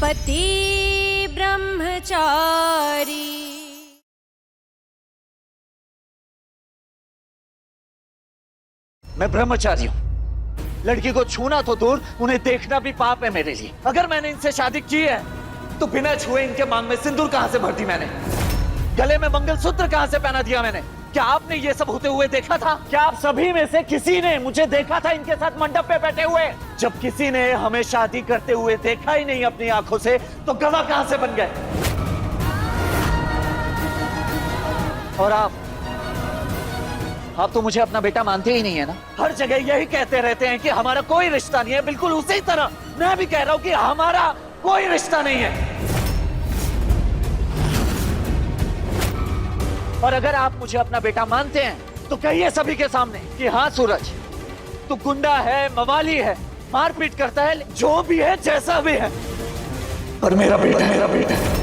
पति ब्रह्मचारी। मैं ब्रह्मचारी हूँ। लड़की को छूना तो दूर, उन्हें देखना भी पाप है मेरे लिए। अगर मैंने इनसे शादी की है तो बिना छुए इनके मांग में सिंदूर कहां से भर दी मैंने? गले में मंगलसूत्र कहां से पहना दिया मैंने? क्या आपने ये सब होते हुए देखा था? क्या आप सभी में से किसी ने मुझे देखा था इनके साथ मंडप पे बैठे हुए? जब किसी ने हमें शादी करते हुए देखा ही नहीं अपनी आंखों से, तो गवाह कहां से बन गए? और आप तो मुझे अपना बेटा मानते ही नहीं है ना? हर जगह यही कहते रहते हैं कि हमारा कोई रिश्ता नहीं है। बिल्कुल उसी तरह मैं भी कह रहा हूं कि हमारा कोई रिश्ता नहीं है। और अगर आप मुझे अपना बेटा मानते हैं तो कहिए सभी के सामने कि हाँ सूरज, तू गुंडा है, मवाली है, मारपीट करता है, जो भी है, जैसा भी है, पर मेरा बेटा है, मेरा बेटा है।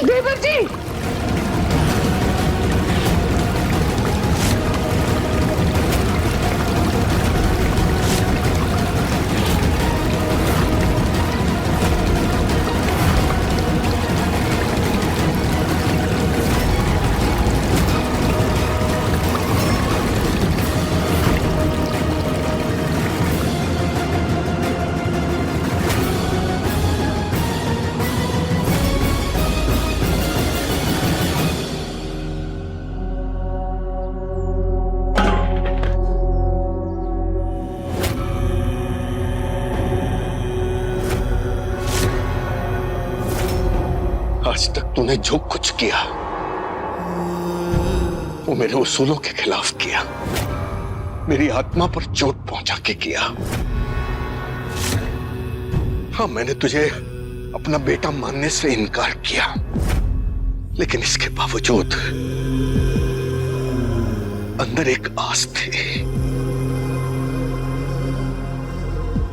देवर जी, आज तक तूने जो कुछ किया वो मेरे उसूलों के खिलाफ किया, मेरी आत्मा पर चोट पहुंचा के किया। हाँ, मैंने तुझे अपना बेटा मानने से इनकार किया, लेकिन इसके बावजूद अंदर एक आस थी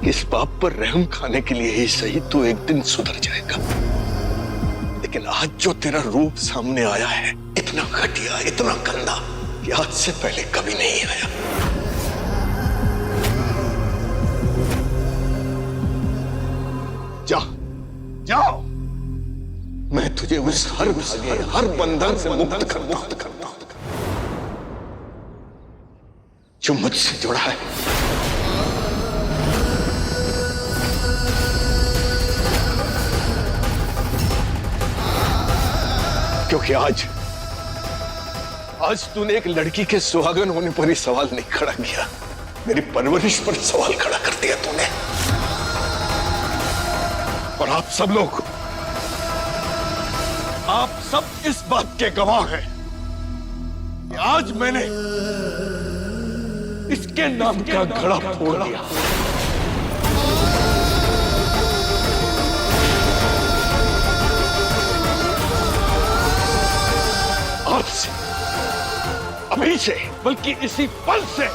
कि इस बाप पर रहम खाने के लिए ही सही तू एक दिन सुधर जाएगा। लेकिन आज जो तेरा रूप सामने आया है, इतना घटिया, इतना गंदा कि आज से पहले कभी नहीं आया। जा, जाओ, मैं तुझे उस हर धागे, हर बंधन से मुक्त करता हूं जो मुझसे जुड़ा है। क्योंकि आज तूने एक लड़की के सुहागन होने पर ही सवाल नहीं खड़ा किया, मेरी परवरिश पर सवाल खड़ा कर दिया तूने। और आप सब इस बात के गवाह हैं कि आज मैंने इसके नाम का घड़ा फोड़ दिया। आज से, अभी से, बल्कि इसी पल से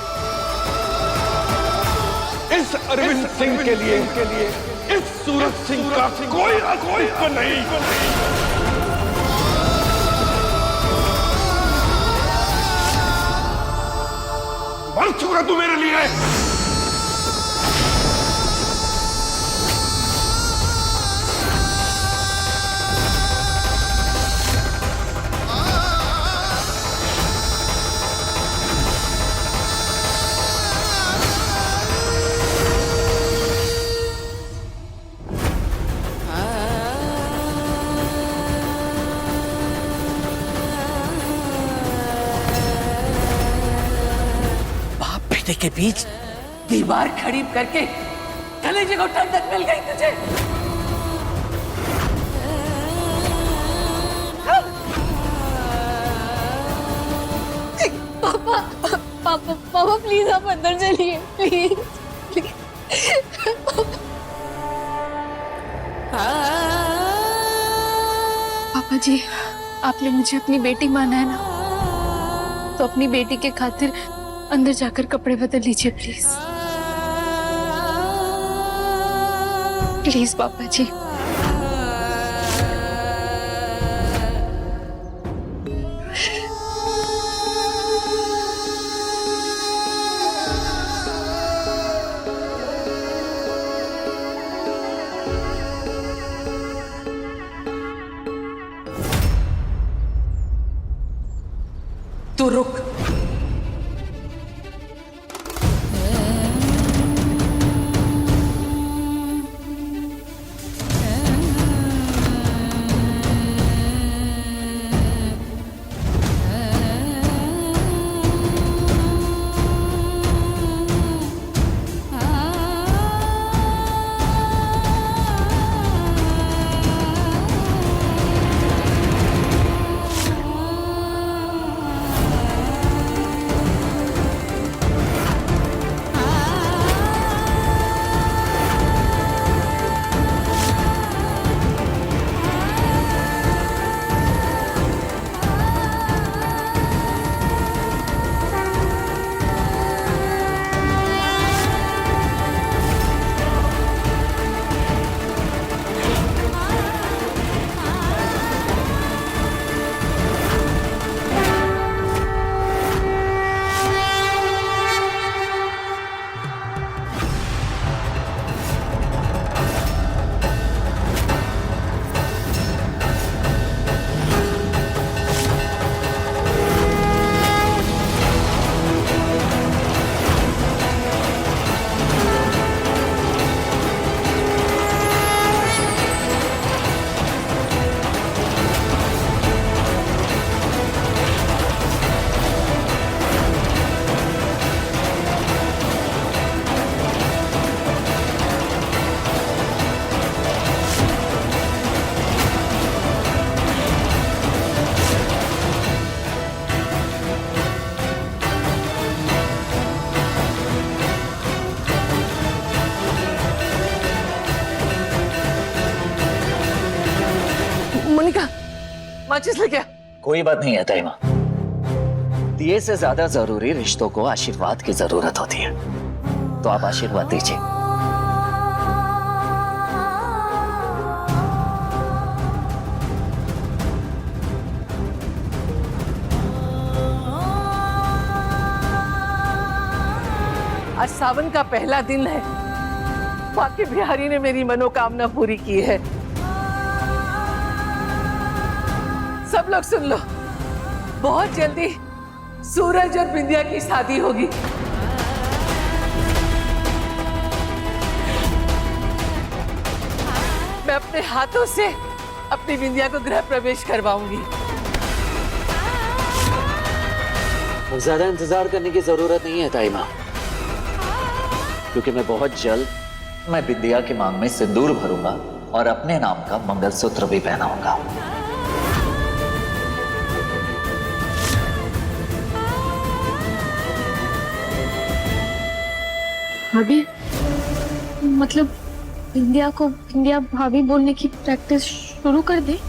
इस अरविंद सिंह के लिए इस सूरज सिंह का कोई अस्तित्व नहीं। मर चुका तू मेरे लिए। रास्ते के बीच दीवार खड़ी करके कलेजे को ठंडक मिल गई तुझे। पापा पापा पापा प्लीज आप अंदर चलिए प्लीज प्लीज। पापा जी आपने मुझे अपनी बेटी माना है ना, तो अपनी बेटी के खातिर अंदर जाकर कपड़े बदल लीजिए प्लीज प्लीज पापा जी। तू रुक। मोनिका माचिस लेके आ। कोई बात नहीं है ताइमा, दिए से ज्यादा जरूरी रिश्तों को आशीर्वाद की जरूरत होती है, तो आप आशीर्वाद दीजिए। आज सावन का पहला दिन है, बाकी बिहारी ने मेरी मनोकामना पूरी की है। सब लोग सुन लो, बहुत जल्दी सूरज और बिंदिया की शादी होगी। मैं अपने हाथों से अपनी बिंदिया को गृह प्रवेश करवाऊंगी। ज्यादा इंतजार करने की जरूरत नहीं है ताइमा, क्योंकि मैं बहुत जल्द मैं बिंदिया की मांग में सिंदूर भरूंगा और अपने नाम का मंगलसूत्र भी पहनाऊंगा। भाभी मतलब बिंदिया भाभी बोलने की प्रैक्टिस शुरू कर दे।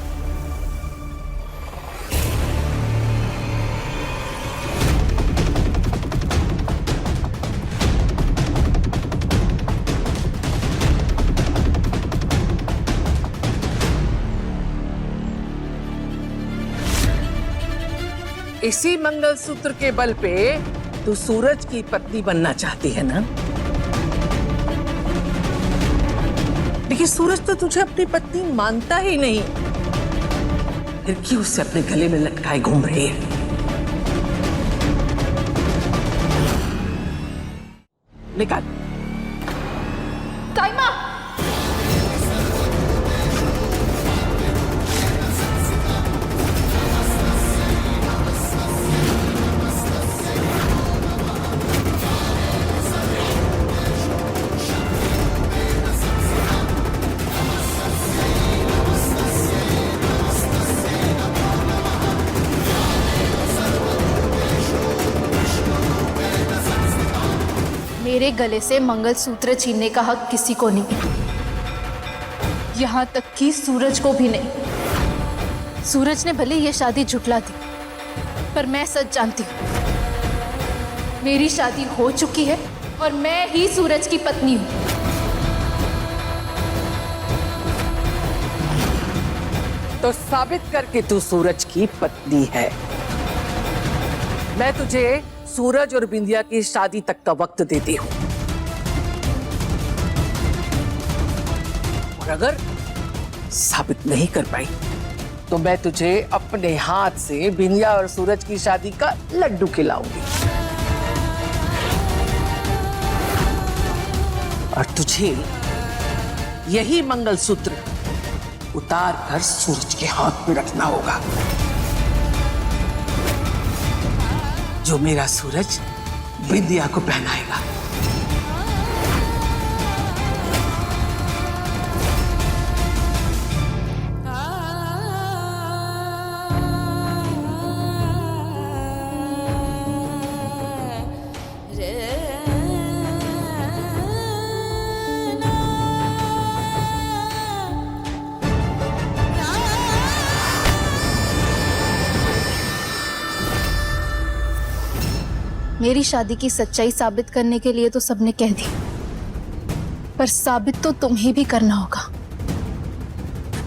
इसी मंगलसूत्र के बल पे तू सूरज की पत्नी बनना चाहती है ना? लेकिन सूरज तो तुझे अपनी पत्नी मानता ही नहीं, फिर क्यों उसे अपने गले में लटकाए घूम रही है? निकाल। ताइमा मेरे गले से मंगलसूत्र छीनने का हक किसी को नहीं, यहां तक कि सूरज को भी नहीं। सूरज ने भले ये शादी झुठला दी, पर मैं सच जानती हूँ, मेरी शादी हो चुकी है और मैं ही सूरज की पत्नी हूँ। तो साबित करके तू सूरज की पत्नी है। मैं तुझे सूरज और बिंदिया की शादी तक का वक्त देती हूं, और अगर साबित नहीं कर पाई तो मैं तुझे अपने हाथ से बिंदिया और सूरज की शादी का लड्डू खिलाऊंगी, और तुझे यही मंगलसूत्र उतार कर सूरज के हाथ में रखना होगा, जो मेरा सूरज बिंदिया को पहनाएगा। मेरी शादी की सच्चाई साबित करने के लिए तो सबने कह दी, पर साबित तो तुम्हें भी करना होगा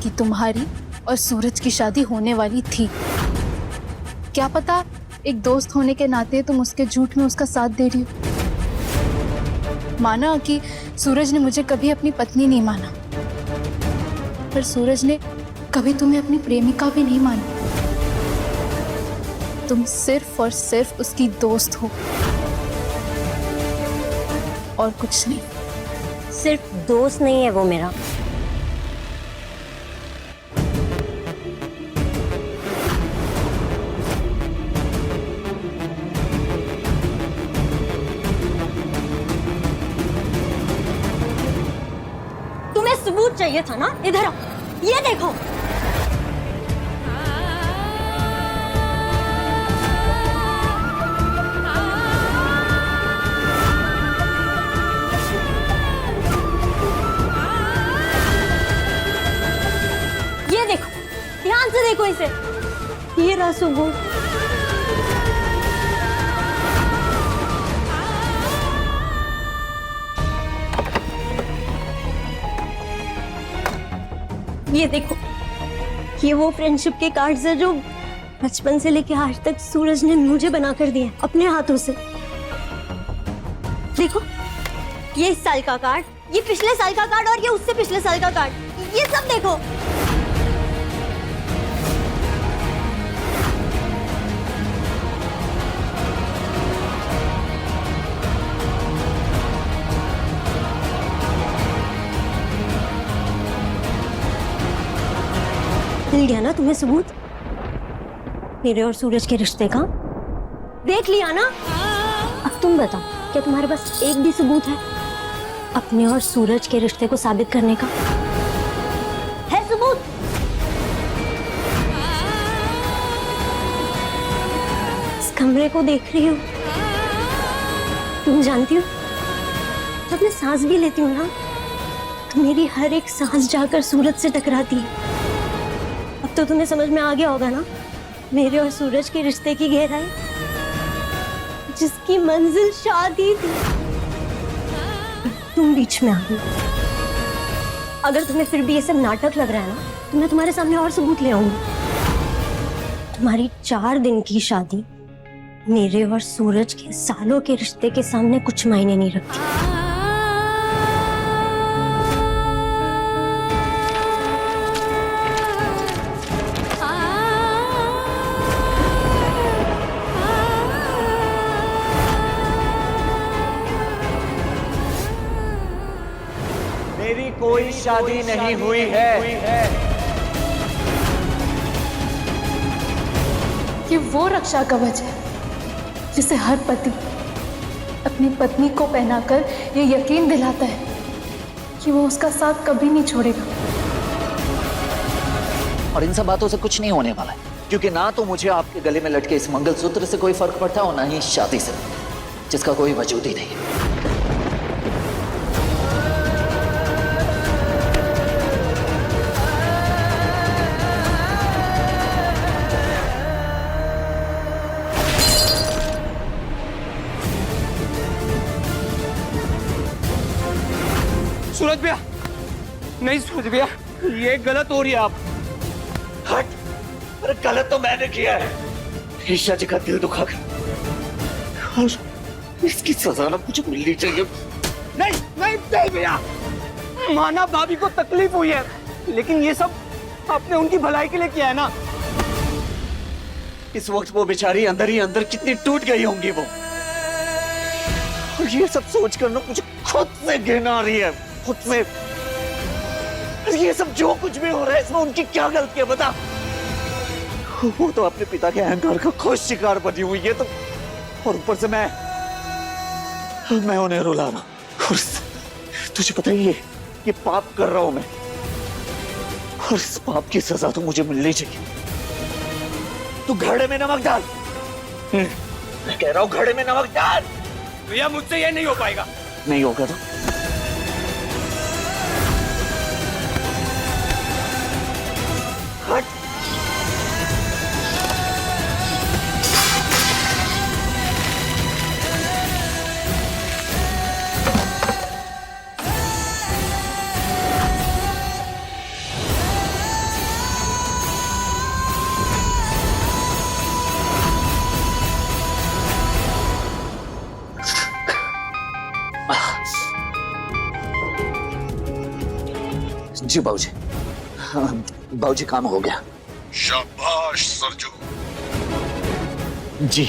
कि तुम्हारी और सूरज की शादी होने वाली थी। क्या पता एक दोस्त होने के नाते तुम उसके झूठ में उसका साथ दे रही हो। माना कि सूरज ने मुझे कभी अपनी पत्नी नहीं माना, पर सूरज ने कभी तुम्हें अपनी प्रेमिका भी नहीं माना। तुम सिर्फ और सिर्फ उसकी दोस्त हो और कुछ नहीं। सिर्फ दोस्त नहीं है वो मेरा, तुम्हें सबूत चाहिए था ना? इधर आओ, ये देखो। ध्यान से देखो इसे, ये रहा सबूत। ये देखो, ये वो फ्रेंडशिप के कार्ड्स है जो बचपन से लेके आज तक सूरज ने मुझे बनाकर दिए अपने हाथों से। देखो, ये इस साल का कार्ड, ये पिछले साल का कार्ड और ये उससे पिछले साल का कार्ड, ये सब देखो। मिल गया ना तुम्हें सबूत मेरे और सूरज के रिश्ते का? देख लिया ना? अब तुम बताओ, क्या तुम्हारे पास एक भी सबूत है अपने और सूरज के रिश्ते को साबित करने का? है सबूत? इस कमरे को देख रही हो, तुम जानती हो जब मैं सांस भी लेती हूँ ना, तो मेरी हर एक सांस जाकर सूरज से टकराती है। अब तो तुम्हें समझ में आ गया होगा ना मेरे और सूरज के रिश्ते की गहराई, जिसकी मंजिल शादी थी, तुम बीच में आ गई। अगर तुम्हें फिर भी ये सब नाटक लग रहा है ना, तो मैं तुम्हारे सामने और सबूत ले आऊंगी। तुम्हारी 4 दिन की शादी मेरे और सूरज के सालों के रिश्ते के सामने कुछ मायने नहीं रखती। मेरी कोई शादी नहीं हुई है। ये वो रक्षा कवच है जिसे हर पति अपनी पत्नी को पहनाकर ये यकीन दिलाता है कि वो उसका साथ कभी नहीं छोड़ेगा। और इन सब बातों से कुछ नहीं होने वाला है, क्योंकि ना तो मुझे आपके गले में लटके इस मंगलसूत्र से कोई फर्क पड़ता और ना ही शादी से, जिसका कोई वजूद ही नहीं। नहीं सूरज भैया, ये गलत हो रही है आप। हट। अरे गलत तो मैंने किया है, ईशा जी का दिल दुखाकर, और इसकी सजा ना मुझे मिलनी चाहिए। नहीं नहीं नहीं भैया, माना भाभी को तकलीफ हुई है, लेकिन ये सब आपने उनकी भलाई के लिए किया है ना। इस वक्त वो बेचारी अंदर ही अंदर कितनी टूट गई होंगी वो, और ये सब सोच कर ना मुझे खुद से घृणा आ रही है, खुद से। ये सब जो कुछ भी हो रहा है इसमें उनकी क्या गलती है बता। वो तो अपने पिता के अहंकार का खुद शिकार बनी हुई है, तो और ऊपर से मैं उन्हें रुला रहा हूं। तुझे पता ही है ये पाप कर रहा हूं मैं, और इस पाप की सजा तो मुझे मिलनी चाहिए। तू घड़े में नमक डाल, मैं कह रहा हूं घड़े में नमक डाल। भैया मुझसे ये नहीं हो पाएगा। नहीं होगा तो हट। जी बाबूजी, हाँ, बाबूजी काम हो गया। शाबाश सरजू। जी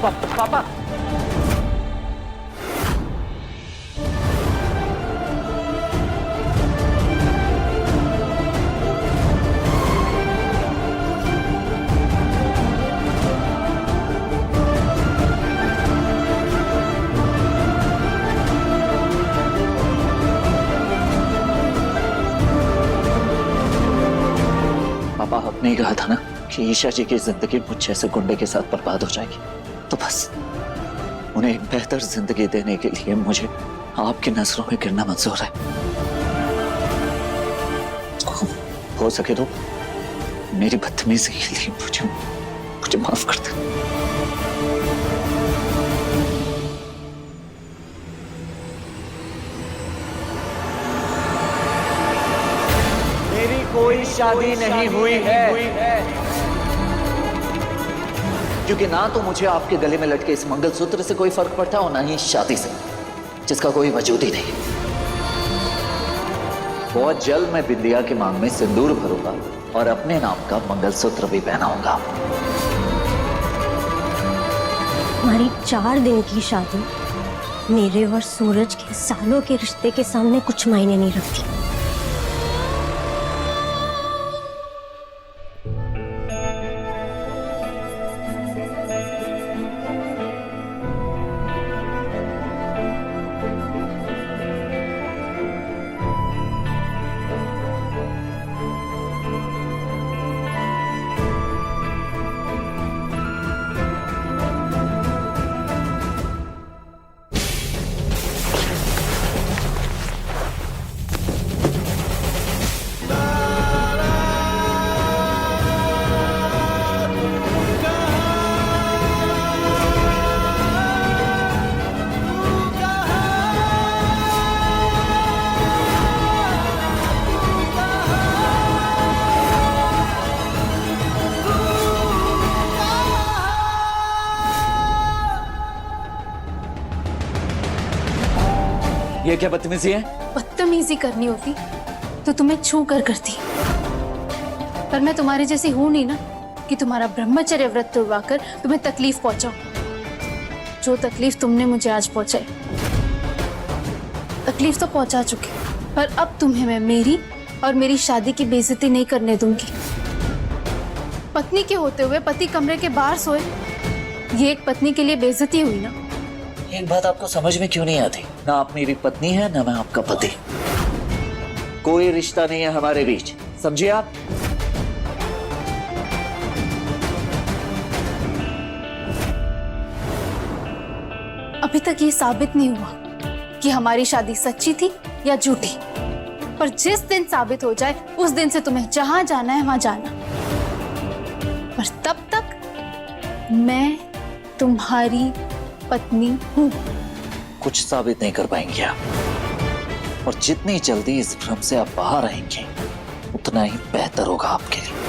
पापा, पापा आपने ही कहा था ना कि ईशा जी की जिंदगी मुझ जैसे गुंडे के साथ बर्बाद हो जाएगी, तो बस उन्हें एक बेहतर जिंदगी देने के लिए मुझे आपकी नजरों में गिरना मंजूर है। हो सके तो मेरी बदतमीजी के लिए मुझे माफ कर दे। मेरी कोई शादी नहीं हुई है, क्योंकि ना तो मुझे आपके गले में लटके इस मंगलसूत्र से कोई फर्क पड़ता और ना ही शादी से, जिसका कोई वजूद ही नहीं। बहुत जल्द मैं बिंदिया की मांग में सिंदूर भरूंगा और अपने नाम का मंगलसूत्र भी पहनाऊंगा। हमारी 4 दिन की शादी मेरे और सूरज के सालों के रिश्ते के सामने कुछ मायने नहीं रखती। ये क्या बदतमीजी है? बदतमीजी करनी होती तो तुम्हें छू कर करती, पर मैं तुम्हारे जैसी हूं नहीं ना कि तुम्हारा ब्रह्मचर्य व्रत तोड़वाकर तुम्हें तकलीफ पहुंचाऊं। जो तकलीफ तुमने मुझे आज पहुंचाई, तकलीफ तो पहुंचा चुकी, पर अब तुम्हें मैं मेरी और मेरी शादी की बेइज्जती नहीं करने दूंगी। पत्नी के होते हुए पति कमरे के बाहर सोए, ये एक पत्नी के लिए बेइज्जती हुई ना। एक बात आपको समझ में क्यों नहीं आती? ना आप मेरी पत्नी है ना मैं आपका पति। कोई रिश्ता नहीं है हमारे बीच, समझिए आप? अभी तक ये साबित नहीं हुआ कि हमारी शादी सच्ची थी या झूठी, पर जिस दिन साबित हो जाए उस दिन से तुम्हें जहां जाना है वहां जाना। पर तब तक मैं तुम्हारी पत्नी हूं। कुछ साबित नहीं कर पाएंगे आप, और जितनी जल्दी इस भ्रम से आप बाहर आएंगे उतना ही बेहतर होगा आपके लिए।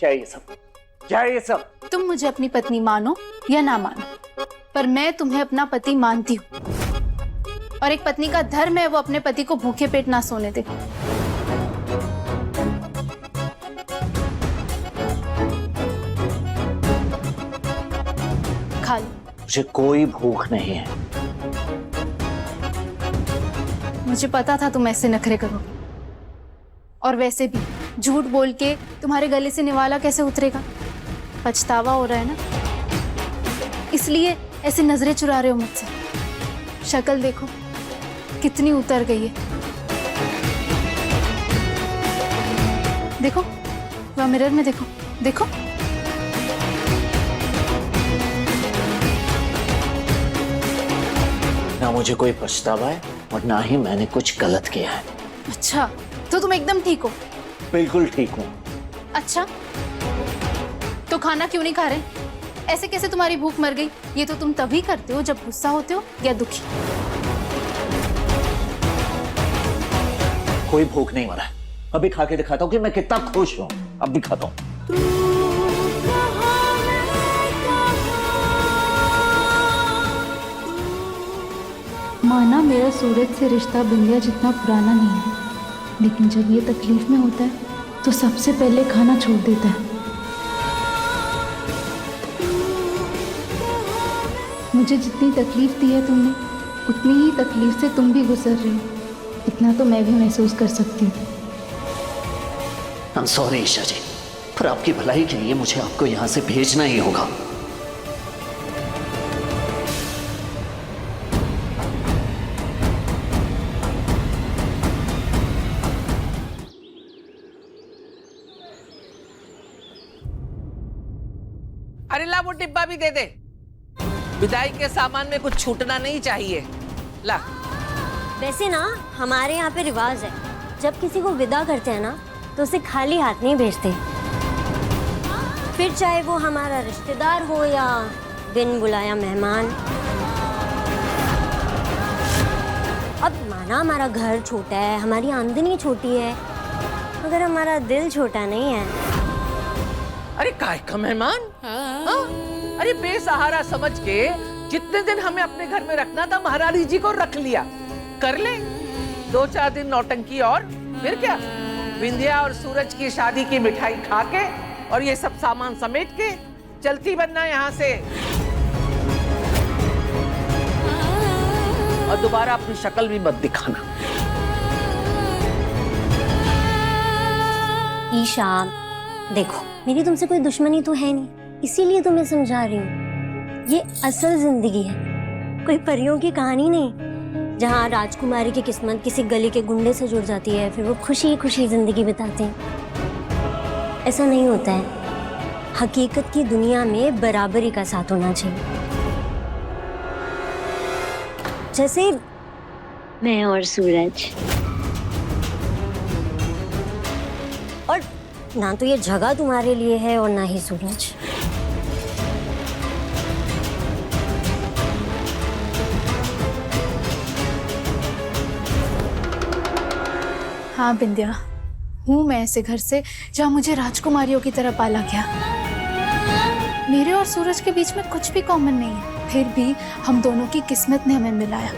क्या ये सब? क्या ये सब? तुम मुझे अपनी पत्नी मानो या ना मानो, पर मैं तुम्हें अपना पति मानती हूँ। और एक पत्नी का धर्म है वो अपने पति को भूखे पेट ना सोने दे। खा लो। मुझे कोई भूख नहीं है। मुझे पता था तुम ऐसे नखरे करोगे, और वैसे भी झूठ बोल के तुम्हारे गले से निवाला कैसे उतरेगा? पछतावा हो रहा है ना, इसलिए ऐसे नजरें चुरा रहे हो मुझसे। शक्ल देखो कितनी उतर गई है। देखो, वह मिरर में देखो, देखो। ना मुझे कोई पछतावा है और ना ही मैंने कुछ गलत किया है। अच्छा, तो तुम एकदम ठीक हो? बिल्कुल ठीक हूँ। अच्छा, तो खाना क्यों नहीं खा रहे? ऐसे कैसे तुम्हारी भूख मर गई? ये तो तुम तभी करते हो जब गुस्सा होते हो या दुखी। कोई भूख नहीं मरा है। अभी खा के दिखाता हूँ कि मैं कितना खुश हूँ। अब भी खाता हूँ। माना मेरा सूरज से रिश्ता बिंदिया जितना पुराना नहीं है, लेकिन जब ये तकलीफ में होता है तो सबसे पहले खाना छोड़ देता है। मुझे जितनी तकलीफ दी है तुमने, उतनी ही तकलीफ से तुम भी गुजर रहे हो। इतना तो मैं भी महसूस कर सकती हूँ। I'm sorry ईशा जी, पर आपकी भलाई के लिए मुझे आपको यहाँ से भेजना ही होगा। अरे ला, वो डिब्बा भी दे दे। विदाई के सामान में कुछ छूटना नहीं चाहिए। ला। वैसे ना हमारे यहाँ पे रिवाज है, जब किसी को विदा करते हैं ना तो उसे खाली हाथ नहीं भेजते, फिर चाहे वो हमारा रिश्तेदार हो या बिन बुलाया मेहमान। अब माना हमारा घर छोटा है, हमारी आमदनी छोटी है, मगर हमारा दिल छोटा नहीं है। अरे काय का मेहमान? हाँ? अरे बेसहारा समझ के जितने दिन हमें अपने घर में रखना था महारानी जी को रख लिया। कर ले 2-4 दिन नौटंकी और फिर क्या, विंध्या और सूरज की शादी की मिठाई खा के और ये सब सामान समेट के चलती बनना यहाँ से। और दोबारा अपनी शक्ल भी मत दिखाना। ईशा देखो, मेरी तुमसे कोई दुश्मनी तो है नहीं, इसीलिए तुम्हें समझा रही हूँ। ये असल जिंदगी है, कोई परियों की कहानी नहीं, जहाँ राजकुमारी की किस्मत किसी गली के गुंडे से जुड़ जाती है, फिर वो खुशी खुशी जिंदगी बिताते हैं। ऐसा नहीं होता है। हकीकत की दुनिया में बराबरी का साथ होना चाहिए। जैसे मैं और सूरज। और ना तो ये जगह तुम्हारे लिए है और ना ही सूरज। हाँ बिंदिया, हूँ मैं ऐसे घर से जहाँ मुझे राजकुमारियों की तरह पाला गया। मेरे और सूरज के बीच में कुछ भी कॉमन नहीं है, फिर भी हम दोनों की किस्मत ने हमें मिलाया,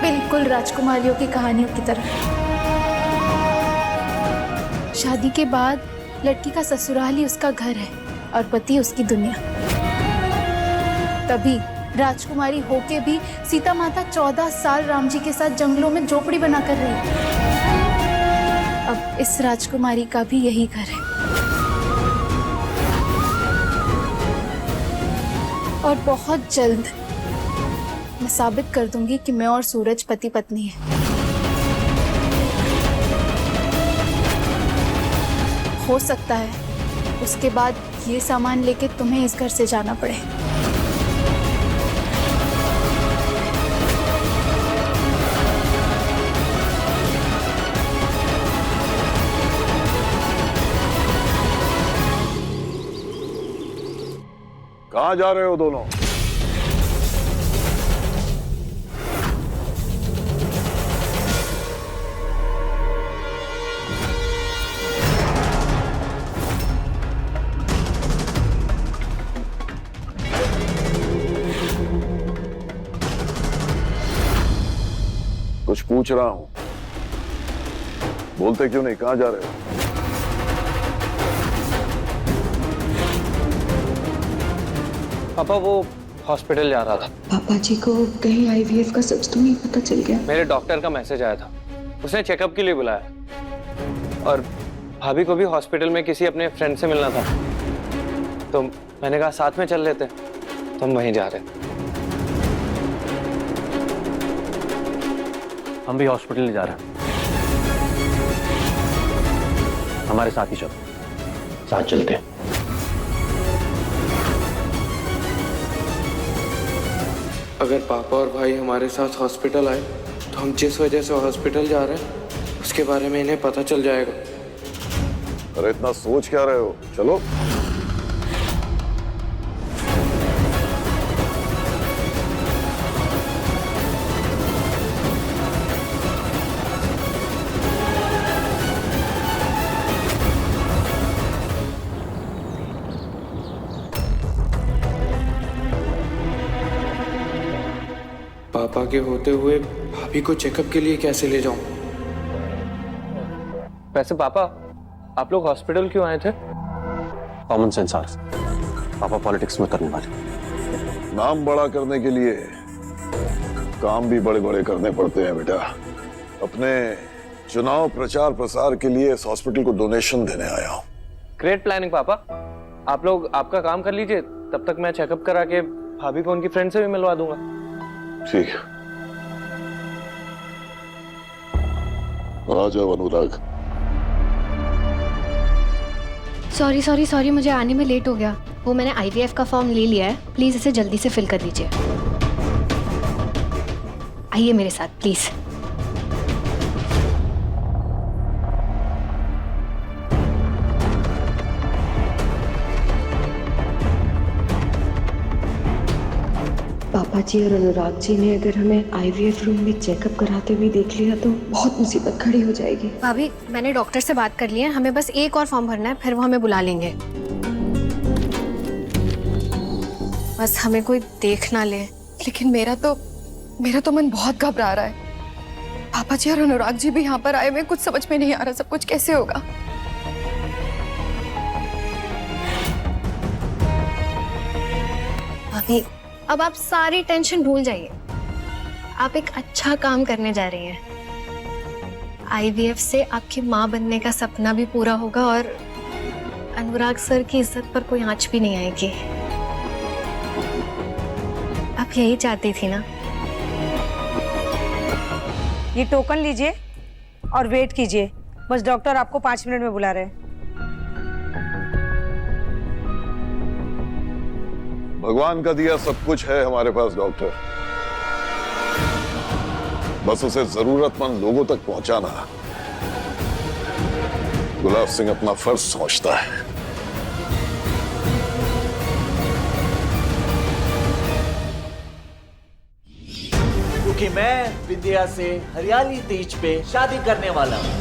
बिल्कुल राजकुमारियों की कहानियों की तरह। शादी के बाद लड़की का ससुराल ही उसका घर है और पति उसकी दुनिया। तभी राजकुमारी होके भी सीता माता 14 साल राम जी के साथ जंगलों में झोपड़ी बना कर रही। अब इस राजकुमारी का भी यही घर है और बहुत जल्द मैं साबित कर दूंगी कि मैं और सूरज पति पत्नी हैं। हो सकता है उसके बाद ये सामान लेके तुम्हें इस घर से जाना पड़े। कहाँ जा रहे हो दोनों? कुछ पूछ रहा हूं, बोलते क्यों नहीं? कहाँ जा रहे हो? पापा वो हॉस्पिटल जा रहा था। पापा जी को कहीं आईवीएफ का सच तो नहीं पता चल गया? मेरे डॉक्टर का मैसेज आया था, उसने चेकअप के लिए बुलाया और भाभी को भी हॉस्पिटल में किसी अपने फ्रेंड से मिलना था, तो मैंने कहा साथ में चल लेते, तो हम वहीं जा रहे हैं। हम भी हॉस्पिटल जा रहे हैं, हमारे साथ ही चलो, साथ चलते हैं। अगर पापा और भाई हमारे साथ हॉस्पिटल आए तो हम जिस वजह से हॉस्पिटल जा रहे हैं उसके बारे में इन्हें पता चल जाएगा। अरे इतना सोच क्या रहे हो? चलो। पापा के होते हुए भाभी को चेकअप के लिए कैसे ले जाऊं? वैसे पापा, आप लोग हॉस्पिटल क्यों आए थे? कॉमन सेंस आर्फ, पापा पॉलिटिक्स में करने वाले। नाम बड़ा करने के लिए काम भी बड़े बड़े करने पड़ते हैं बेटा। अपने चुनाव प्रचार प्रसार के लिए इस हॉस्पिटल को डोनेशन देने आया हूं। ग्रेट प्लानिंग पापा। आप लोग आपका काम कर लीजिए, तब तक मैं चेकअप करा के भाभी को उनकी फ्रेंड से भी मिलवा दूंगा। ठीक है, आ जाओ अनुराग। सॉरी मुझे आने में लेट हो गया। वो मैंने आईवीएफ का फॉर्म ले लिया है, प्लीज इसे जल्दी से फिल कर दीजिए। आइए मेरे साथ प्लीज। पापा जी और अनुराग जी ने अगर हमें आईवीएफ रूम में चेकअप कराते हुए देख लिया तो बहुत मुसीबत खड़ी हो जाएगी। भाभी, मैंने डॉक्टर से बात कर ली है, हमें बस एक और फॉर्म भरना है, फिर वो हमें बुला लेंगे। बस हमें कोई देख ना ले। लेकिन मेरा तो मन बहुत घबरा रहा है। पापा जी और अनुराग जी भी यहाँ पर आए हुए, कुछ समझ में नहीं आ रहा सब कुछ कैसे होगा। भाभी, अब आप सारी टेंशन भूल जाइए। आप एक अच्छा काम करने जा रही हैं। आईवीएफ से आपकी माँ बनने का सपना भी पूरा होगा और अनुराग सर की इज्जत पर कोई आंच भी नहीं आएगी। आप यही चाहती थी ना? ये टोकन लीजिए और वेट कीजिए, बस डॉक्टर आपको 5 मिनट में बुला रहे हैं। भगवान का दिया सब कुछ है हमारे पास डॉक्टर, बस उसे जरूरतमंद लोगों तक पहुंचाना गुलाब सिंह अपना फर्ज समझता है। क्योंकि मैं विद्या से हरियाली तीज पे शादी करने वाला हूँ।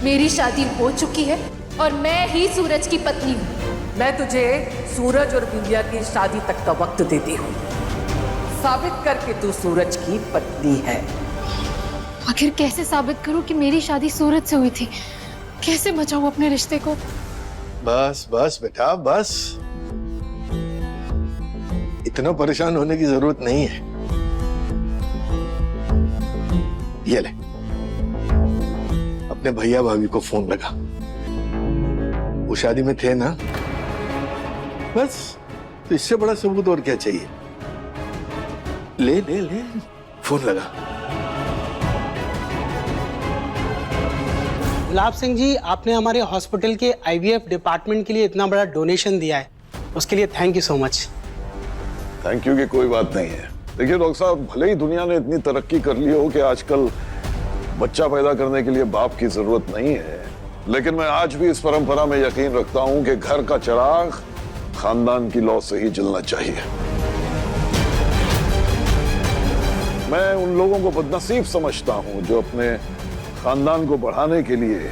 मेरी शादी हो चुकी है और मैं ही सूरज की पत्नी हूँ। मैं तुझे सूरज और विंध्या की शादी तक का वक्त देती हूँ, साबित करके तू सूरज की पत्नी है। आखिर कैसे साबित करूं कि मेरी शादी सूरज से हुई थी? कैसे बचाऊं अपने रिश्ते को? बस बस बेटा बस, इतना परेशान होने की जरूरत नहीं है। ये ले, अपने भैया भाभी को फोन लगा, वो शादी में थे ना, बस तो इससे बड़ा सबूत और क्या चाहिए। ले ले ले, फोन लगा। गुलाब सिंह जी, आपने हमारे हॉस्पिटल के आईवीएफ डिपार्टमेंट के लिए इतना बड़ा डोनेशन दिया है, उसके लिए thank you so much. Thank you की कोई बात नहीं है। देखिए डॉक्टर साहब, भले ही दुनिया ने इतनी तरक्की कर ली हो कि आजकल बच्चा पैदा करने के लिए बाप की जरूरत नहीं है, लेकिन मैं आज भी इस परंपरा में यकीन रखता हूं कि घर का चिराग खानदान की लौ से ही जलना चाहिए। मैं उन लोगों को बदनसीब समझता हूं जो अपने खानदान को बढ़ाने के लिए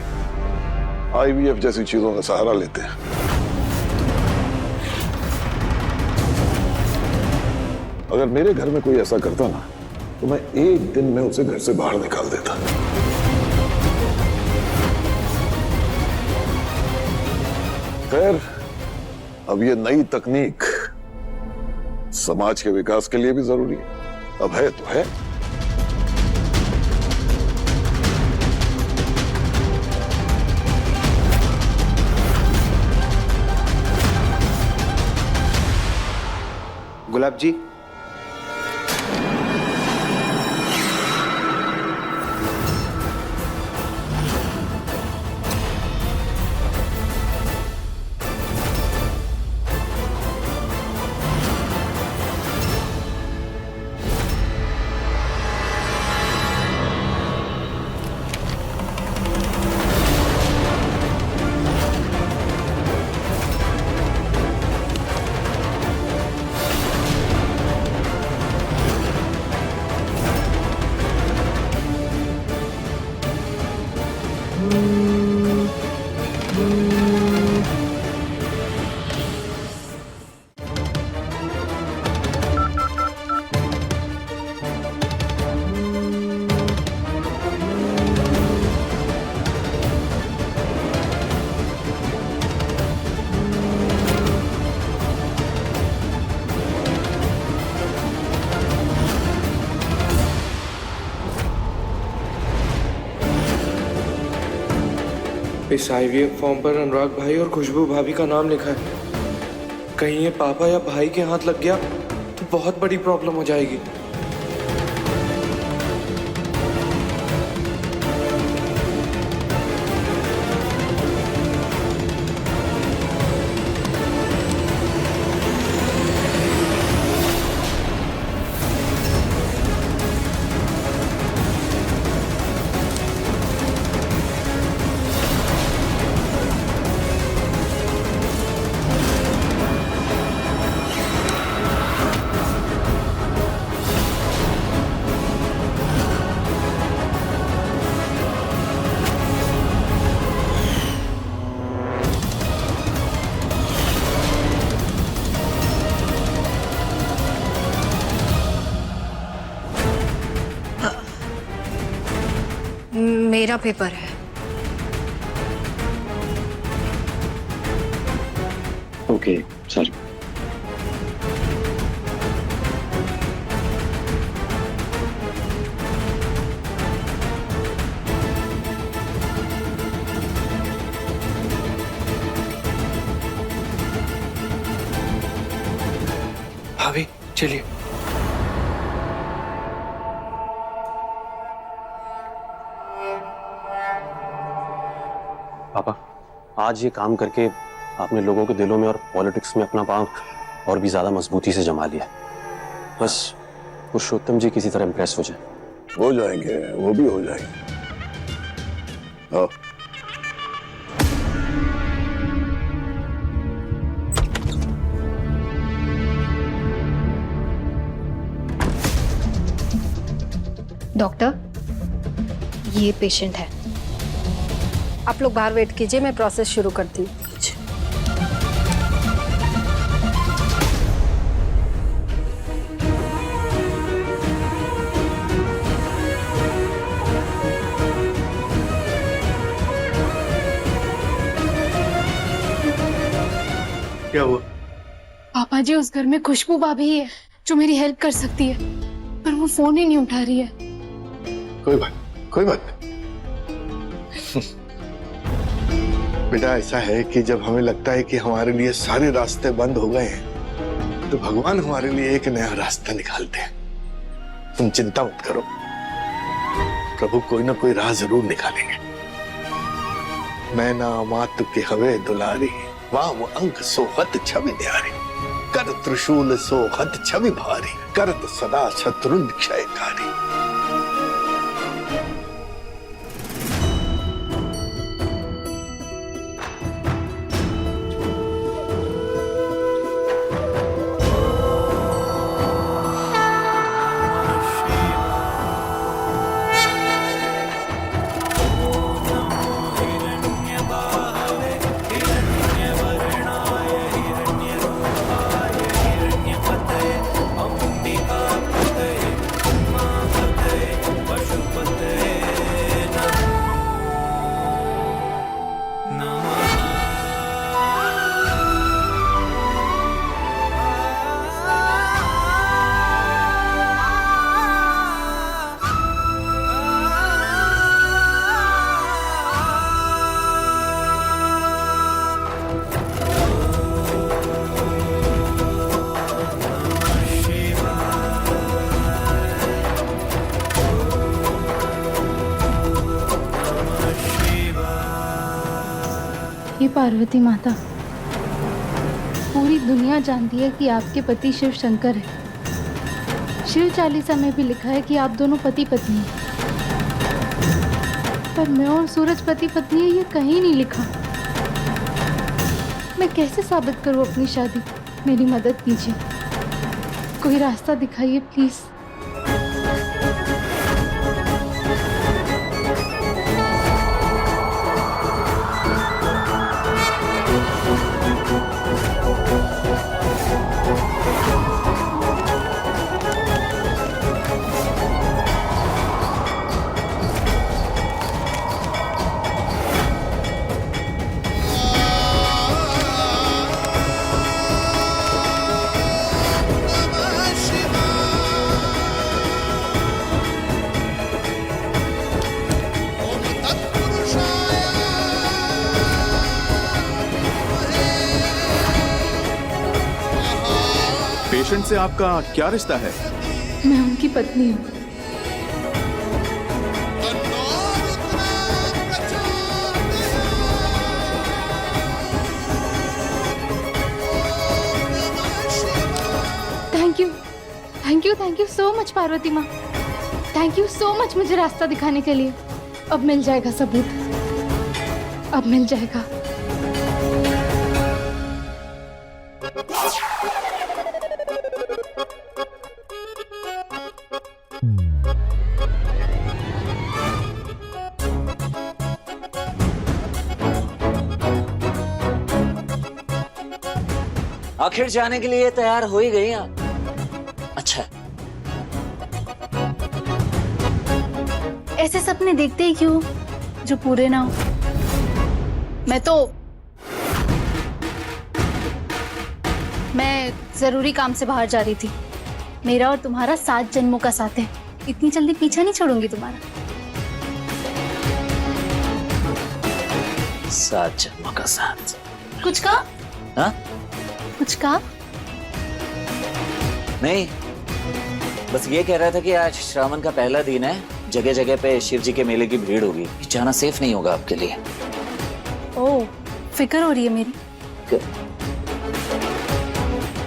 आईवीएफ जैसी चीजों का सहारा लेते हैं। अगर मेरे घर में कोई ऐसा करता ना, तो मैं एक दिन में उसे घर से बाहर निकाल देता। खैर, अब ये नई तकनीक समाज के विकास के लिए भी जरूरी है। अब है तो है। गुलाब जी, इस आईवीएफ फॉर्म पर अनुराग भाई और खुशबू भाभी का नाम लिखा है। कहीं ये पापा या भाई के हाथ लग गया तो बहुत बड़ी प्रॉब्लम हो जाएगी। मेरा पेपर है। Okay sorry. भाभी चलिए। पापा, आज ये काम करके आपने लोगों के दिलों में और पॉलिटिक्स में अपना पांव और भी ज्यादा मजबूती से जमा लिया। बस पुरुषोत्तम जी किसी तरह इम्प्रेस हो जाए। हो जाएंगे, वो भी हो जाएंगे। आओ। डॉक्टर, ये पेशेंट है। आप लोग बाहर वेट कीजिए, मैं प्रोसेस शुरू करती हूँ। क्या हुआ? पापा जी, उस घर में खुशबू भाभी है जो मेरी हेल्प कर सकती है, पर वो फोन ही नहीं उठा रही है। कोई बात बेटा, ऐसा है कि जब हमें लगता है कि हमारे लिए सारे रास्ते बंद हो गए हैं, तो भगवान हमारे लिए एक नया रास्ता निकालते हैं। तुम चिंता मत करो, प्रभु कोई ना कोई राह जरूर निकालेंगे। मैं ना मात के हवे दुलारी, वाम अंक सोहत छवि न्यारी, कर त्रिशूल सोहत छवि भारी, करत सदा शत्रुन क्षयकारी। हे पार्वती माता, पूरी दुनिया जानती है कि आपके पति शिव शंकर है। शिव चालीसा में भी लिखा है कि आप दोनों पति पत्नी हैं, पर मैं और सूरज पति पत्नी है ये कहीं नहीं लिखा। मैं कैसे साबित करूं अपनी शादी? मेरी मदद कीजिए, कोई रास्ता दिखाइए प्लीज। पेशेंट से आपका क्या रिश्ता है? मैं उनकी पत्नी हूँ। Thank you so much Parvati माँ। थैंक यू सो मच मुझे रास्ता दिखाने के लिए। अब मिल जाएगा सबूत, अब मिल जाएगा। आखिर जाने के लिए तैयार हो ही गई आप। अच्छा, ऐसे सपने देखते ही क्यों जो पूरे ना हो? मैं जरूरी काम से बाहर जा रही थी। मेरा और तुम्हारा 7 जन्मों का साथ है, इतनी जल्दी पीछा नहीं छोड़ूंगी तुम्हारा। 7 जन्मों का साथ। कुछ कहा? हाँ? कुछ कहा? नहीं, बस ये कह रहा था कि आज श्रावण का पहला दिन है, जगह जगह पे शिव जी के मेले की भीड़ होगी, जाना सेफ नहीं होगा आपके लिए। ओह, फिक्र हो रही है मेरी।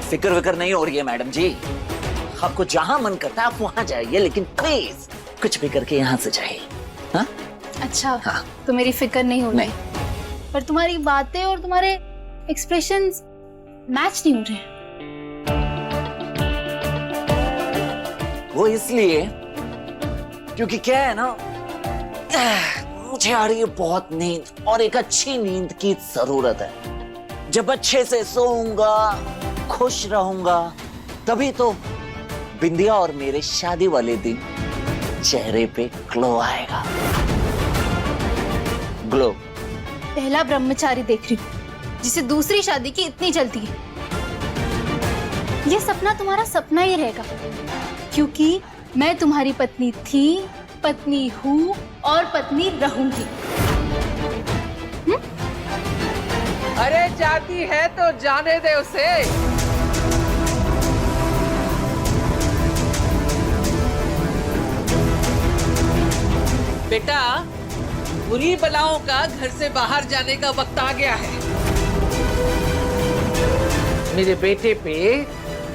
फिक्र विक्र नहीं हो रही है मैडम जी। आपको जहां मन करता है आप वहां जाइए, लेकिन प्लीज कुछ भी करके यहाँ से जाइए। हाँ? अच्छा हाँ। तो मेरी फिक्र नहीं हो रही, नहीं। पर तुम्हारी बातें और तुम्हारे एक्सप्रेशंस मैच नहीं हो रहे हैं। वो इसलिए क्योंकि क्या है ना, मुझे आ रही है बहुत नींद और एक अच्छी नींद की जरूरत है। जब अच्छे से सोऊंगा, खुश रहूंगा, तभी तो बिंदिया और मेरे शादी वाले दिन चेहरे पे ग्लो आएगा। ग्लो। पहला ब्रह्मचारी देख रही हूँ जिसे दूसरी शादी की इतनी जल्दी है। ये सपना तुम्हारा सपना ही रहेगा, क्योंकि मैं तुम्हारी पत्नी थी, पत्नी हूँ और पत्नी रहूंगी। अरे जाती है तो जाने दे उसे। बेटा, बुरी बलाओं का घर से बाहर जाने का वक्त आ गया है। मेरे बेटे पे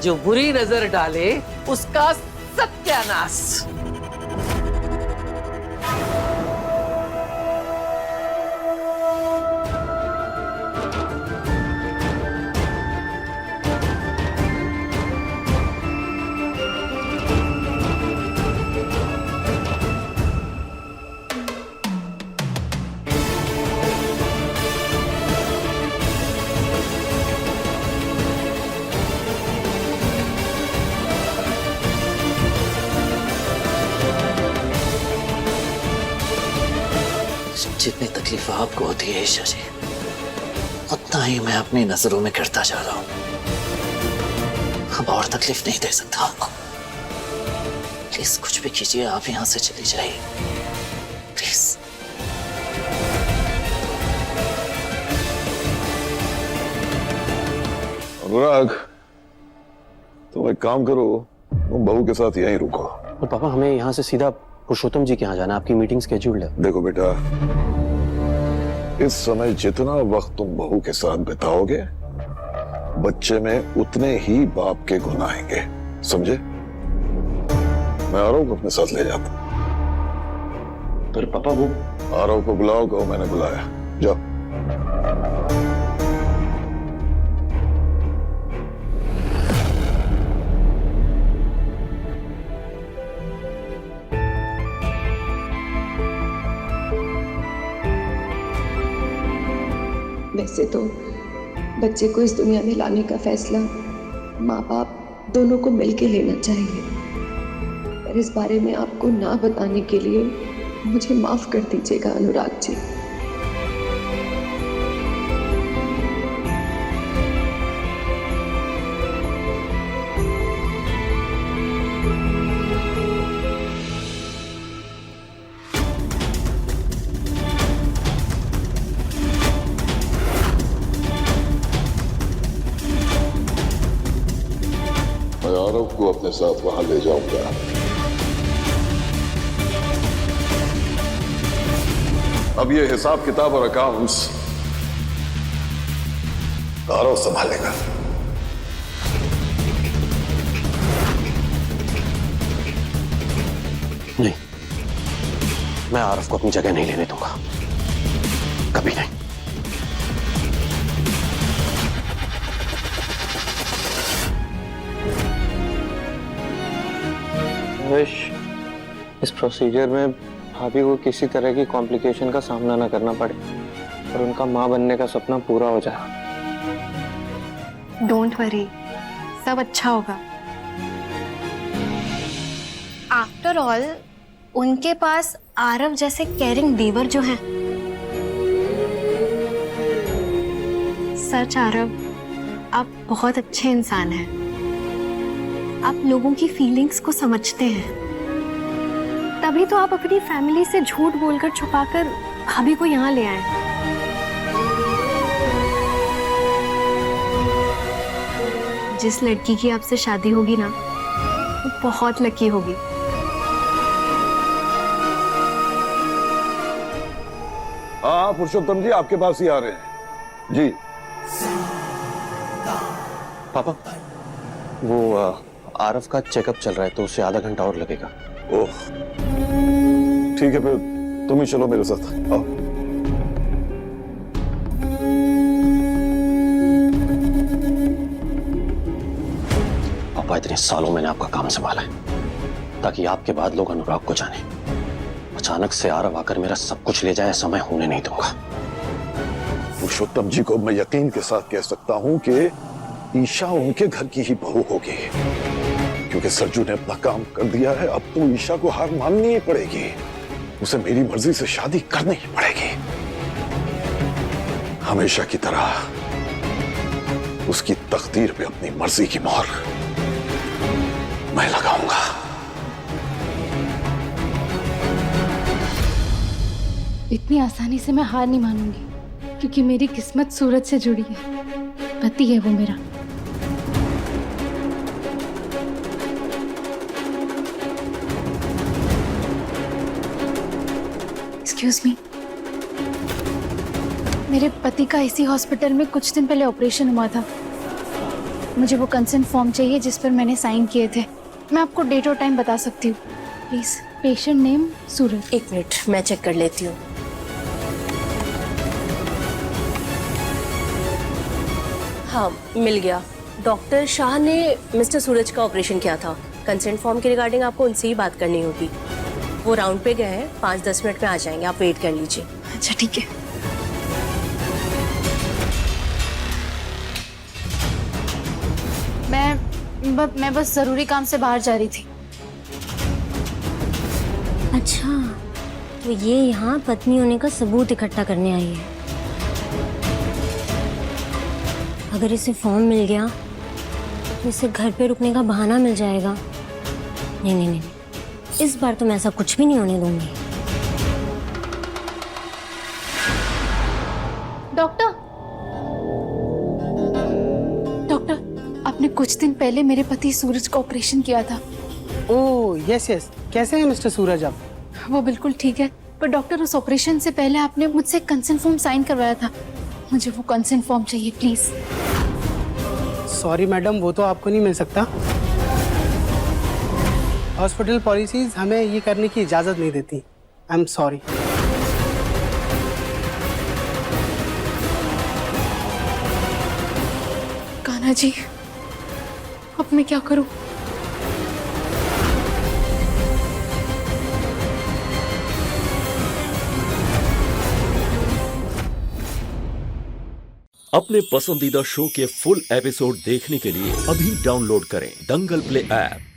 जो बुरी नजर डाले उसका सत्यानाश। जितनी तकलीफ आपको होती है ईशा जी, उतना ही मैं अपनी नजरों में गिरता जा रहा हूं। अब और तकलीफ नहीं दे सकता आपको। प्लीज कुछ भी कीजिए, आप यहां से चली जाइए प्लीज। अनुराग, तुम एक काम करो, तुम बहू के साथ यहीं रुको। और पापा हमें यहाँ से सीधा पुरुषोत्तम जी के यहाँ जाना, आपकी मीटिंग स्केड्यूल्ड है। देखो बेटा, इस समय जितना वक्त तुम बहू के साथ बिताओगे, बच्चे में उतने ही बाप के गुण आएंगे, समझे? मैं आरव को अपने साथ ले जाता। पर पापा वो आरव को बुलाओ, कहो मैंने बुलाया। जाओ। वैसे तो बच्चे को इस दुनिया में लाने का फैसला माँ बाप दोनों को मिलके लेना चाहिए, पर इस बारे में आपको ना बताने के लिए मुझे माफ कर दीजिएगा अनुराग जी। मैं आरव को अपने साथ वहां ले जाऊंगा। अब ये हिसाब किताब और अकाउंट्स आरव संभालेगा। नहीं, मैं आरव को अपनी जगह नहीं लेने दूंगा, कभी नहीं। इस प्रोसीजर में भाभी को किसी तरह की कॉम्प्लिकेशन का सामना ना करना पड़े और उनका माँ बनने का सपना पूरा हो जाए। डोंट वरी, सब अच्छा होगा। आफ्टर ऑल उनके पास आरव जैसे केयरिंग देवर जो हैं। सच आरव, आप बहुत अच्छे इंसान हैं। आप लोगों की फीलिंग्स को समझते हैं, तभी तो आप अपनी फैमिली से झूठ बोलकर छुपाकर भाभी को यहाँ ले आए। जिस लड़की की आपसे शादी होगी ना, वो बहुत लकी होगी। हाँ पुरुषोत्तम जी आपके पास ही आ रहे हैं जी। पापा, वो आरव का चेकअप चल रहा है तो उसे आधा घंटा और लगेगा। ओह, ठीक है, फिर तुम ही चलो मेरे साथ। आओ। पापा, इतने सालों मैंने आपका काम संभाला है ताकि आपके बाद लोग अनुराग को जाने। अचानक से आरव आकर मेरा सब कुछ ले जाए, ऐसा मैं होने नहीं दूंगा। पुरुषोत्तम जी को मैं यकीन के साथ कह सकता हूं कि ईशा उनके घर की ही बहू होगी, क्योंकि सरजू ने अपना काम कर दिया है। अब तो ईशा को हार माननी ही पड़ेगी, उसे मेरी मर्जी से शादी करनी ही पड़ेगी। हमेशा की तरह उसकी तकदीर पे अपनी मर्जी की मोहर मैं लगाऊंगा। इतनी आसानी से मैं हार नहीं मानूंगी, क्योंकि मेरी किस्मत सूरज से जुड़ी है। पति है वो मेरा। एक्सक्यूज मी, मेरे पति का इसी हॉस्पिटल में कुछ दिन पहले ऑपरेशन हुआ था। मुझे वो कंसेंट फॉर्म चाहिए जिस पर मैंने साइन किए थे। मैं आपको डेट और टाइम बता सकती हूँ। Please, patient name Suraj. 1 minute, मैं चेक कर लेती हूँ। हाँ, मिल गया। डॉक्टर शाह ने मिस्टर सूरज का ऑपरेशन किया था। कंसेंट फॉर्म के रिगार्डिंग आपको उनसे ही बात करनी होगी। वो राउंड पे गए हैं, 5-10 मिनट में आ जाएंगे, आप वेट कर लीजिए। अच्छा ठीक है। मैं बस जरूरी काम से बाहर जा रही थी। अच्छा, तो ये यहाँ पत्नी होने का सबूत इकट्ठा करने आई है। अगर इसे फॉर्म मिल गया तो इसे घर पे रुकने का बहाना मिल जाएगा। नहीं नहीं नहीं, इस बार तो मैं ऐसा कुछ भी नहीं होने दूंगी। डॉक्टर, आपने कुछ दिन पहले मेरे पति सूरज का ऑपरेशन किया था। ओह यस यस, कैसे हैं मिस्टर सूरज अब? वो बिल्कुल ठीक है, पर डॉक्टर उस ऑपरेशन से पहले आपने मुझसे कंसेंट फॉर्म साइन करवाया था। मुझे वो कंसेंट फॉर्म चाहिए प्लीज। सॉरी मैडम, वो तो आपको नहीं मिल सकता। हॉस्पिटल पॉलिसीज हमें ये करने की इजाजत नहीं देती। I am sorry. Kanha ji, अब मैं क्या करूं? अपने पसंदीदा शो के फुल एपिसोड देखने के लिए अभी डाउनलोड करें दंगल प्ले ऐप।